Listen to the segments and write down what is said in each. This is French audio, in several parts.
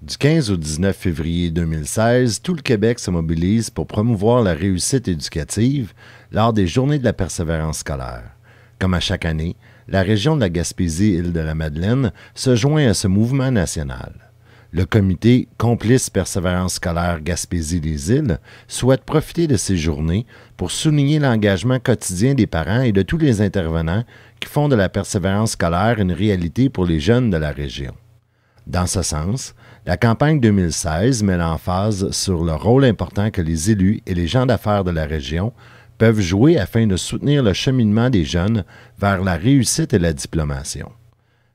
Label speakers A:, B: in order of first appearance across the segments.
A: Du 15 au 19 février 2016, tout le Québec se mobilise pour promouvoir la réussite éducative lors des Journées de la persévérance scolaire. Comme à chaque année, la région de la Gaspésie-Île-de-la-Madeleine se joint à ce mouvement national. Le comité Complice Persévérance scolaire Gaspésie-les-Îles souhaite profiter de ces journées pour souligner l'engagement quotidien des parents et de tous les intervenants qui font de la persévérance scolaire une réalité pour les jeunes de la région. Dans ce sens, la campagne 2016 met l'emphase sur le rôle important que les élus et les gens d'affaires de la région peuvent jouer afin de soutenir le cheminement des jeunes vers la réussite et la diplomation.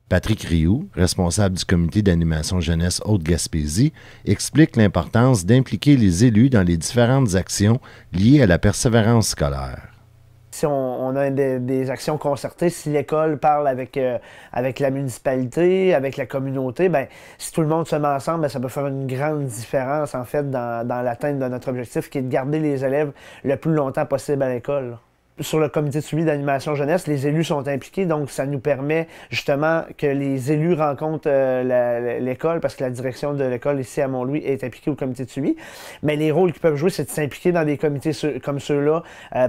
A: Patrick Rioux, responsable du comité d'animation jeunesse Haute-Gaspésie, explique l'importance d'impliquer les élus dans les différentes actions liées à la persévérance scolaire.
B: Si on a des actions concertées, si l'école parle avec la municipalité, avec la communauté, bien, si tout le monde se met ensemble, bien, ça peut faire une grande différence, en fait, dans l'atteinte de notre objectif, qui est de garder les élèves le plus longtemps possible à l'école. Sur le comité de suivi d'animation jeunesse, les élus sont impliqués, donc ça nous permet justement que les élus rencontrent l'école, parce que la direction de l'école ici à Mont-Louis est impliquée au comité de suivi. Mais les rôles qu'ils peuvent jouer, c'est de s'impliquer dans des comités comme ceux-là,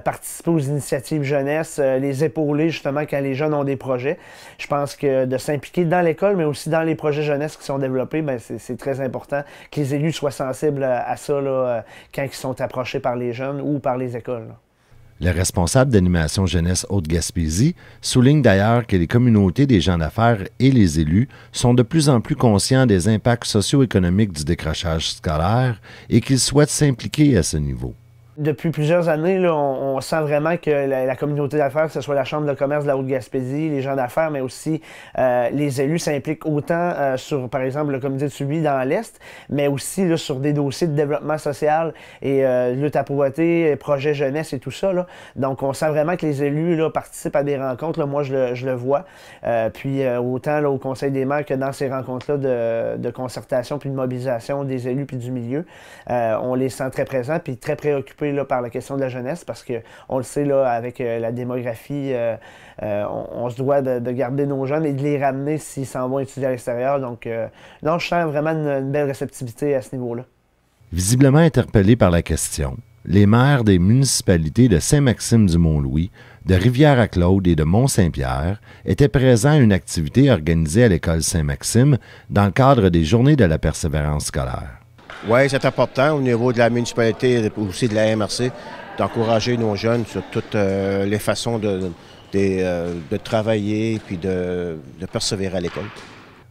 B: participer aux initiatives jeunesse, les épauler justement quand les jeunes ont des projets. Je pense que de s'impliquer dans l'école, mais aussi dans les projets jeunesse qui sont développés, bien, c'est très important que les élus soient sensibles à ça là, quand ils sont approchés par les jeunes ou par les écoles, là.
A: Le responsable d'animation jeunesse Haute-Gaspésie souligne d'ailleurs que les communautés des gens d'affaires et les élus sont de plus en plus conscients des impacts socio-économiques du décrochage scolaire et qu'ils souhaitent s'impliquer à ce niveau.
B: Depuis plusieurs années, là, on sent vraiment que la communauté d'affaires, que ce soit la Chambre de commerce de la Haute-Gaspésie, les gens d'affaires, mais aussi les élus s'impliquent autant sur, par exemple, le comité de suivi dans l'Est, mais aussi là, sur des dossiers de développement social et lutte à la pauvreté, projets jeunesse et tout ça, là. Donc, on sent vraiment que les élus là, participent à des rencontres. Là, moi, je le vois. Puis, autant là, au Conseil des maires que dans ces rencontres-là de concertation puis de mobilisation des élus puis du milieu, on les sent très présents puis très préoccupés là, par la question de la jeunesse, parce qu'on le sait, là, avec la démographie, on se doit de garder nos jeunes et de les ramener s'ils s'en vont étudier à l'extérieur. Donc, non, je sens vraiment une belle réceptivité à ce niveau-là.
A: Visiblement interpellés par la question, les maires des municipalités de Saint-Maxime-du-Mont-Louis, de Rivière-à-Claude et de Mont-Saint-Pierre étaient présents à une activité organisée à l'école Saint-Maxime dans le cadre des Journées de la persévérance scolaire.
C: Oui, c'est important au niveau de la municipalité et aussi de la MRC d'encourager nos jeunes sur toutes les façons de travailler et puis de persévérer à l'école.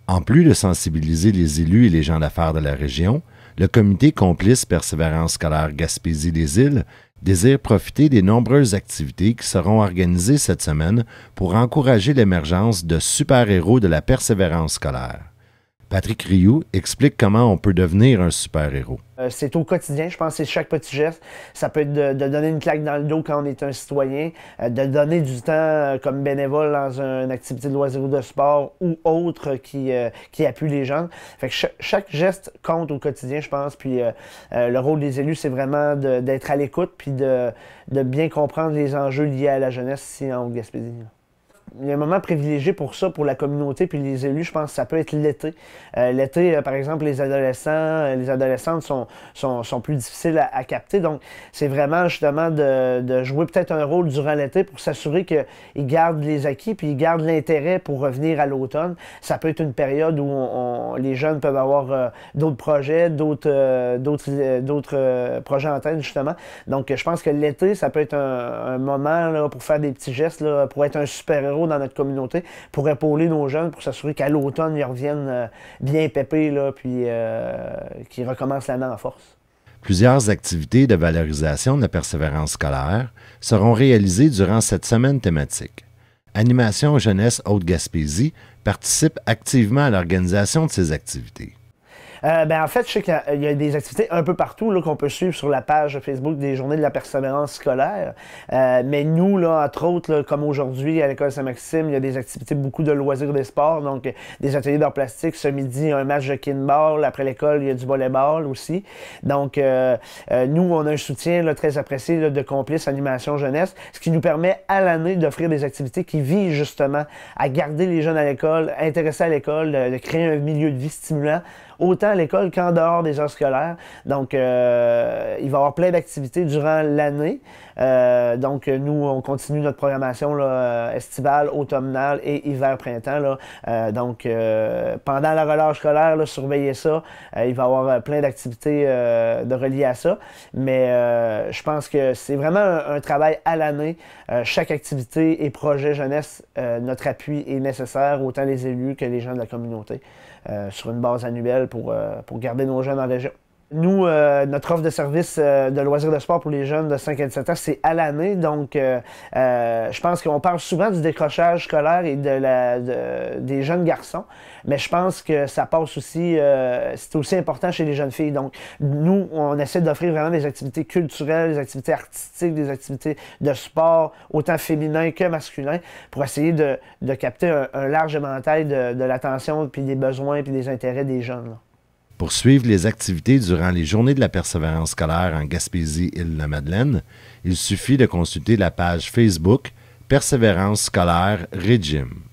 A: En plus de sensibiliser les élus et les gens d'affaires de la région, le comité Complice Persévérance scolaire Gaspésie-les-Îles désire profiter des nombreuses activités qui seront organisées cette semaine pour encourager l'émergence de super-héros de la persévérance scolaire. Patrick Rioux explique comment on peut devenir un super-héros.
B: C'est au quotidien, je pense que c'est chaque petit geste. Ça peut être de donner une claque dans le dos quand on est un citoyen, de donner du temps comme bénévole dans une activité de loisir ou de sport ou autre qui appuie les gens. Fait que chaque geste compte au quotidien, je pense. Puis le rôle des élus, c'est vraiment d'être à l'écoute puis de bien comprendre les enjeux liés à la jeunesse ici en Haute-Gaspésie. Il y a un moment privilégié pour ça, pour la communauté puis les élus, je pense que ça peut être l'été. L'été, par exemple, les adolescentes sont plus difficiles à capter. Donc, c'est vraiment justement de jouer peut-être un rôle durant l'été pour s'assurer qu'ils gardent les acquis puis ils gardent l'intérêt pour revenir à l'automne. Ça peut être une période où les jeunes peuvent avoir d'autres projets, d'autres projets en tête, justement. Donc, je pense que l'été, ça peut être un moment là, pour faire des petits gestes, là, pour être un super-héros dans notre communauté, pour épauler nos jeunes, pour s'assurer qu'à l'automne, ils reviennent bien pépés, là, puis qu'ils recommencent l'année en force.
A: Plusieurs activités de valorisation de la persévérance scolaire seront réalisées durant cette semaine thématique. Animation Jeunesse Haute-Gaspésie participe activement à l'organisation de ces activités.
B: En fait, je sais qu'il y a des activités un peu partout qu'on peut suivre sur la page Facebook des Journées de la persévérance scolaire. Mais nous, là, entre autres, là, comme aujourd'hui à l'école Saint-Maxime, il y a des activités, beaucoup de loisirs des sports, donc des ateliers d'arts plastiques. Ce midi, un match de kinball. Après l'école, il y a du volleyball aussi. Donc, nous, on a un soutien là, très apprécié là, de Complice Animation Jeunesse, ce qui nous permet à l'année d'offrir des activités qui visent justement à garder les jeunes à l'école, intéressés à l'école, de créer un milieu de vie stimulant autant à l'école qu'en dehors des heures scolaires. Donc, il va y avoir plein d'activités durant l'année. Donc, nous, on continue notre programmation là, estivale, automnale et hiver-printemps. Donc, pendant la relâche scolaire, là, surveillez ça. Il va y avoir plein d'activités de reliées à ça. Mais je pense que c'est vraiment un travail à l'année. Chaque activité et projet jeunesse, notre appui est nécessaire, autant les élus que les gens de la communauté, sur une base annuelle pour garder nos jeunes en région. Nous, notre offre de service de loisirs de sport pour les jeunes de 5 à 17 ans, c'est à l'année. Donc, je pense qu'on parle souvent du décrochage scolaire et des jeunes garçons, mais je pense que ça passe aussi, c'est aussi important chez les jeunes filles. Donc, nous, on essaie d'offrir vraiment des activités culturelles, des activités artistiques, des activités de sport, autant féminin que masculin, pour essayer de capter un large éventail de l'attention, puis des besoins, puis des intérêts des jeunes, là.
A: Pour suivre les activités durant les journées de la persévérance scolaire en Gaspésie-Île-de-la-Madeleine, il suffit de consulter la page Facebook Persévérance scolaire Régime.